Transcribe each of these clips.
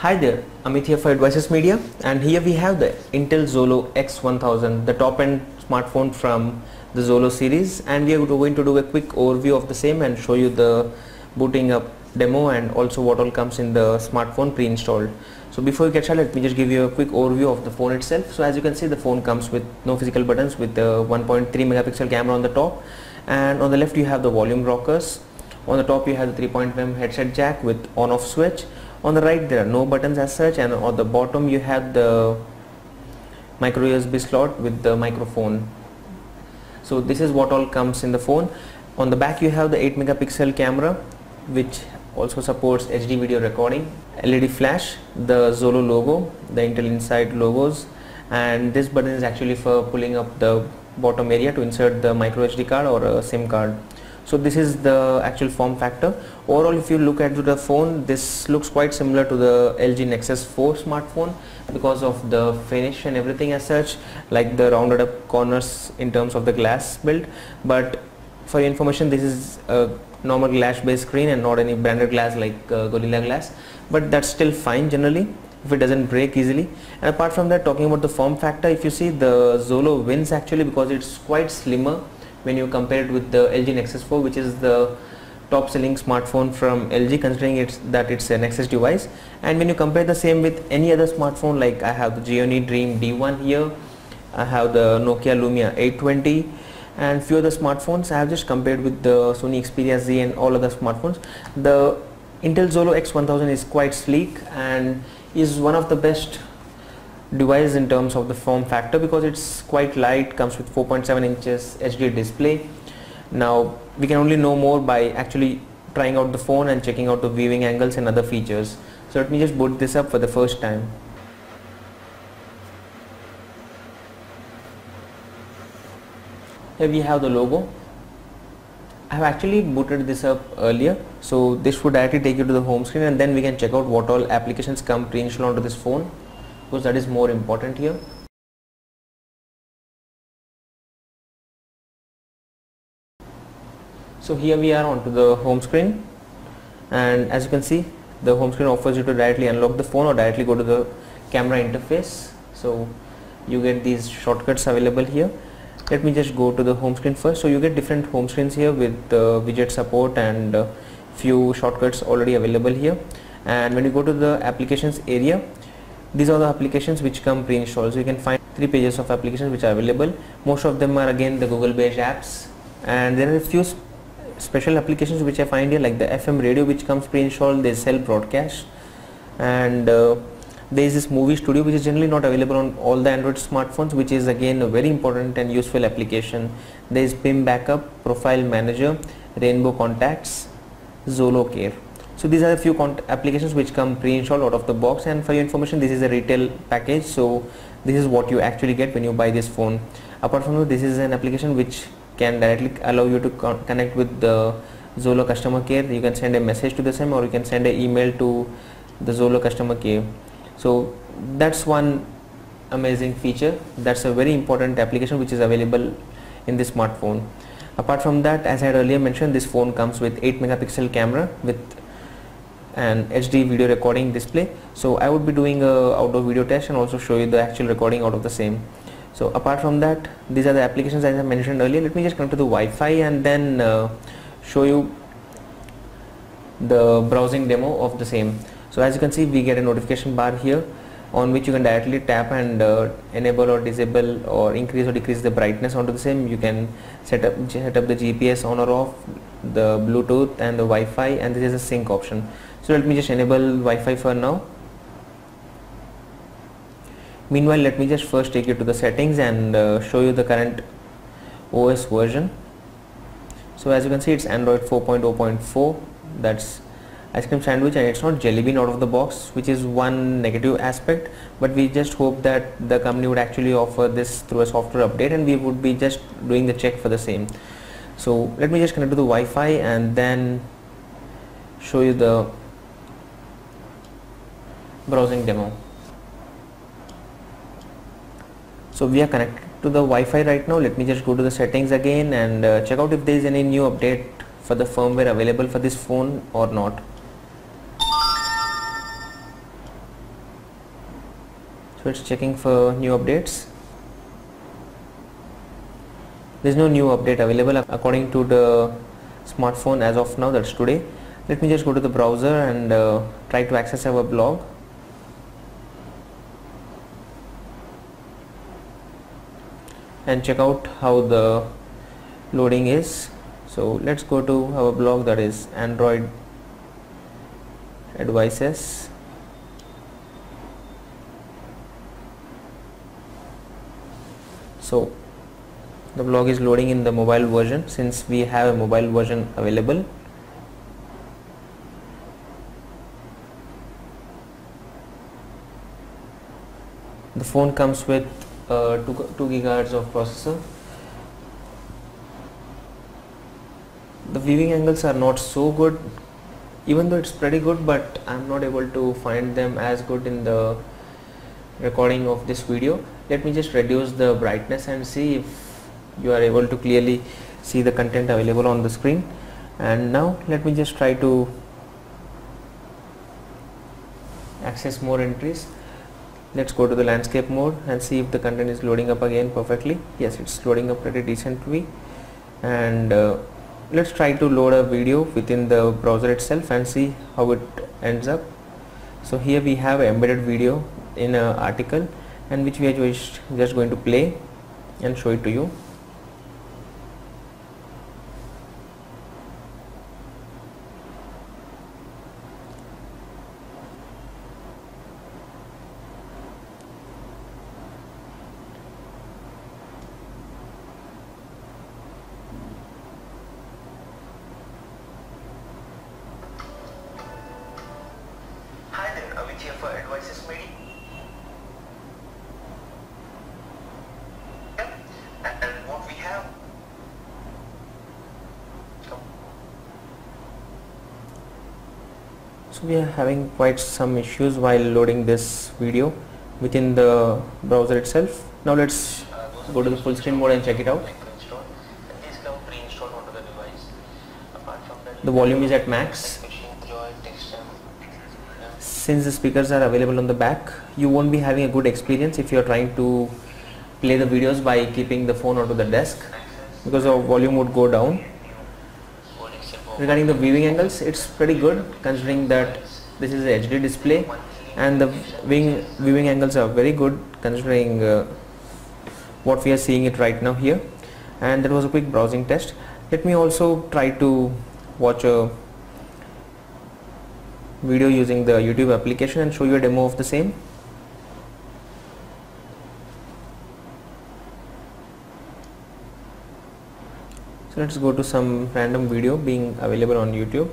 Hi there, Amit here for Advices Media, and here we have the Intel Xolo X1000, the top end smartphone from the Xolo series, and we are going to do a quick overview of the same and show you the booting up demo and also what all comes in the smartphone pre-installed. So before we get started, let me just give you a quick overview of the phone itself. So as you can see, the phone comes with no physical buttons, with the 1.3 megapixel camera on the top, and on the left you have the volume rockers. On the top you have the 3.5mm headset jack with on-off switch. On the right there are no buttons as such, and on the bottom you have the micro USB slot with the microphone. So this is what all comes in the phone. On the back you have the 8 megapixel camera which also supports HD video recording, LED flash, the Xolo logo, the Intel Inside logos, and this button is actually for pulling up the bottom area to insert the micro SD card or a SIM card. So this is the actual form factor. Overall, if you look at the phone, this looks quite similar to the LG Nexus 4 smartphone because of the finish and everything as such, like the rounded up corners in terms of the glass build. But for your information, this is a normal glass based screen and not any branded glass like Gorilla Glass, but that's still fine generally if it doesn't break easily. And apart from that, talking about the form factor, if you see, the Xolo wins actually because it's quite slimmer when you compare it with the LG Nexus 4, which is the top selling smartphone from LG, considering that it's a Nexus device. And when you compare the same with any other smartphone, like I have the Xiaomi Dream D1 here, I have the Nokia Lumia 820 and few other smartphones. I have just compared with the Sony Xperia Z and all other smartphones. The Intel Xolo X1000 is quite sleek and is one of the best device in terms of the form factor because it's quite light, comes with 4.7 inches HD display. Now we can only know more by actually trying out the phone and checking out the viewing angles and other features. So let me just boot this up for the first time. Here we have the logo. I have actually booted this up earlier, so this would directly take you to the home screen, and then we can check out what all applications come pre-installed onto this phone, because that is more important here. So here we are onto the home screen, and as you can see, the home screen offers you to directly unlock the phone or directly go to the camera interface. So you get these shortcuts available here. Let me just go to the home screen first. So you get different home screens here with widget support and few shortcuts already available here. And when you go to the applications area, these are the applications which come pre-installed. So you can find 3 pages of applications which are available. Most of them are again the Google based apps, and there are a few special applications which I find here, like the FM radio which comes pre-installed. There's cell broadcast, and there is this movie studio which is generally not available on all the Android smartphones, which is again a very important and useful application. There is PIM backup, profile manager, rainbow contacts, Xolo Care. So these are a few applications which come pre-installed out of the box, and for your information, this is a retail package, so this is what you actually get when you buy this phone. Apart from that, this is an application which can directly allow you to connect with the Xolo customer care. You can send a message to the same, or you can send an email to the Xolo customer care. So that's one amazing feature. That's a very important application which is available in this smartphone. Apart from that, as I had earlier mentioned, this phone comes with 8 megapixel camera with an HD video recording display. So I would be doing a outdoor video test and also show you the actual recording out of the same. So apart from that, these are the applications as I mentioned earlier. Let me just connect to the Wi-Fi and then show you the browsing demo of the same. So as you can see, we get a notification bar here on which you can directly tap and enable or disable or increase or decrease the brightness onto the same. You can set up the GPS on or off, the Bluetooth and the Wi-Fi, and this is a sync option. So let me just enable Wi-Fi for now. Meanwhile, let me just first take you to the settings and show you the current OS version. So as you can see, it's Android 4.0.4. that's ice cream sandwich, and it's not Jelly Bean out of the box, which is one negative aspect, but we just hope that the company would actually offer this through a software update, and we would be just doing the check for the same. So let me just connect to the Wi-Fi and then show you the browsing demo. So we are connected to the Wi-Fi right now. Let me just go to the settings again and check out if there is any new update for the firmware available for this phone or not. So it's checking for new updates. There's no new update available according to the smartphone as of now, that's today. Let me just go to the browser and try to access our blog. And check out how the loading is. So let's go to our blog, that is Android Advices. So the blog is loading in the mobile version, since we have a mobile version available. The phone comes with 2 GHz of processor. The viewing angles are not so good, even though it's pretty good, but I'm not able to find them as good in the recording of this video. Let me just reduce the brightness and see if you are able to clearly see the content available on the screen. And now let me just try to access more entries. Let's go to the landscape mode and see if the content is loading up again perfectly. Yes, it's loading up pretty decently. And let's try to load a video within the browser itself and see how it ends up. So here we have an embedded video in an article, and which we are just going to play and show it to you. Hi there, Amit here for Advices Media. And what we have. So we are having quite some issues while loading this video within the browser itself. Now let's go to the full screen mode and check it out. The volume is at max. Since the speakers are available on the back, you won't be having a good experience if you are trying to play the videos by keeping the phone onto the desk, because the volume would go down. Regarding the viewing angles, it's pretty good considering that this is a HD display, and the viewing angles are very good considering what we are seeing it right now here. And that was a quick browsing test. Let me also try to watch a video using the YouTube application and show you a demo of the same. So let's go to some random video being available on YouTube.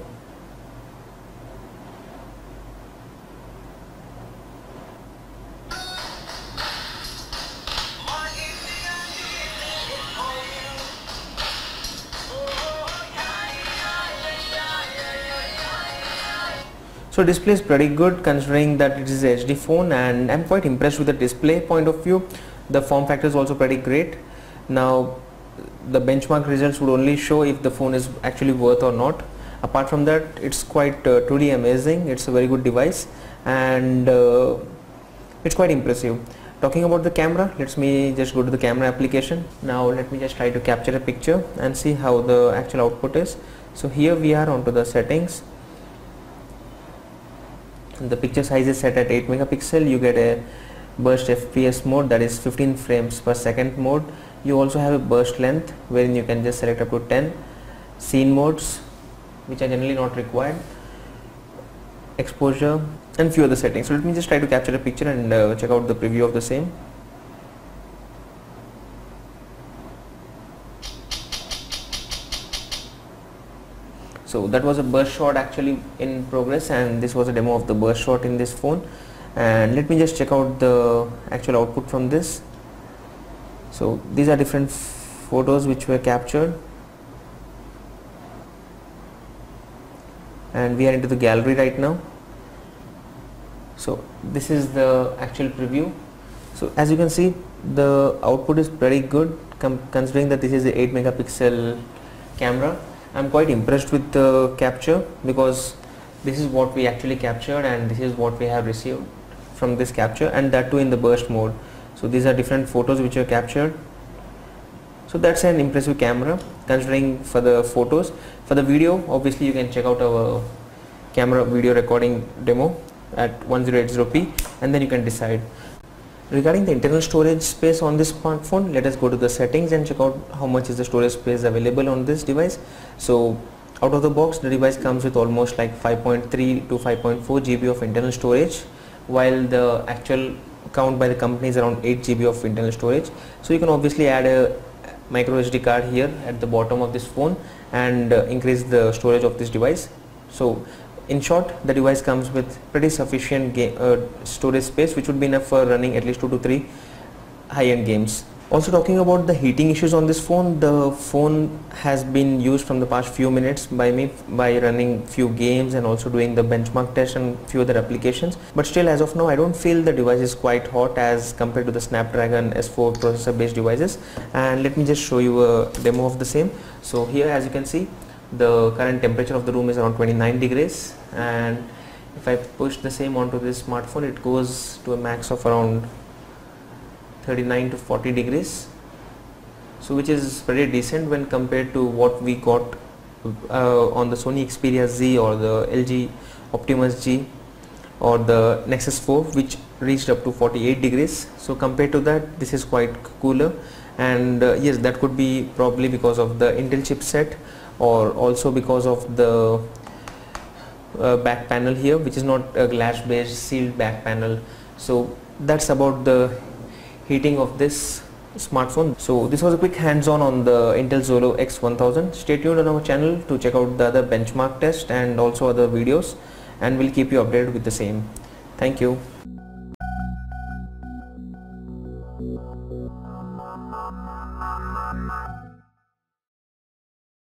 So display is pretty good considering that it is a HD phone, and I'm quite impressed with the display point of view. The form factor is also pretty great. Now the benchmark results would only show if the phone is actually worth or not. Apart from that, it's quite truly amazing. It's a very good device, and it's quite impressive. Talking about the camera, let me just go to the camera application. Now let me just try to capture a picture and see how the actual output is. So here we are onto the settings. The picture size is set at 8 megapixel. You get a burst FPS mode, that is 15 frames per second mode. You also have a burst length wherein you can just select up to 10. Scene modes, which are generally not required, exposure, and few other settings. So let me just try to capture a picture and check out the preview of the same. So that was a burst shot actually in progress, and this was a demo of the burst shot in this phone. And let me just check out the actual output from this. So these are different photos which were captured, and we are into the gallery right now. So this is the actual preview. So as you can see, the output is pretty good considering that this is a 8 megapixel camera. I'm quite impressed with the capture, because this is what we actually captured and this is what we have received from this capture, and that too in the burst mode. So these are different photos which are captured. So that's an impressive camera considering for the photos. For the video, obviously you can check out our camera video recording demo at 1080p, and then you can decide. Regarding the internal storage space on this smartphone, let us go to the settings and check out how much is the storage space available on this device. So out of the box, the device comes with almost like 5.3 to 5.4 GB of internal storage, while the actual count by the company is around 8 GB of internal storage. So you can obviously add a micro SD card here at the bottom of this phone and increase the storage of this device. So in short, the device comes with pretty sufficient storage space, which would be enough for running at least 2 to 3 high-end games. Also talking about the heating issues on this phone, the phone has been used from the past few minutes by me by running few games and also doing the benchmark test and few other applications, but still as of now I don't feel the device is quite hot as compared to the Snapdragon S4 processor based devices. And let me just show you a demo of the same. So here, as you can see, the current temperature of the room is around 29 degrees, and if I push the same onto this smartphone, it goes to a max of around 39 to 40 degrees, so which is pretty decent when compared to what we got on the Sony Xperia Z or the LG Optimus G or the Nexus 4, which reached up to 48 degrees. So compared to that, this is quite cooler, and yes, that could be probably because of the Intel chipset, or also because of the back panel here, which is not a glass based sealed back panel. So that's about the heating of this smartphone. So this was a quick hands-on on the Intel Xolo X1000. Stay tuned on our channel to check out the other benchmark test and also other videos, and we'll keep you updated with the same. Thank you.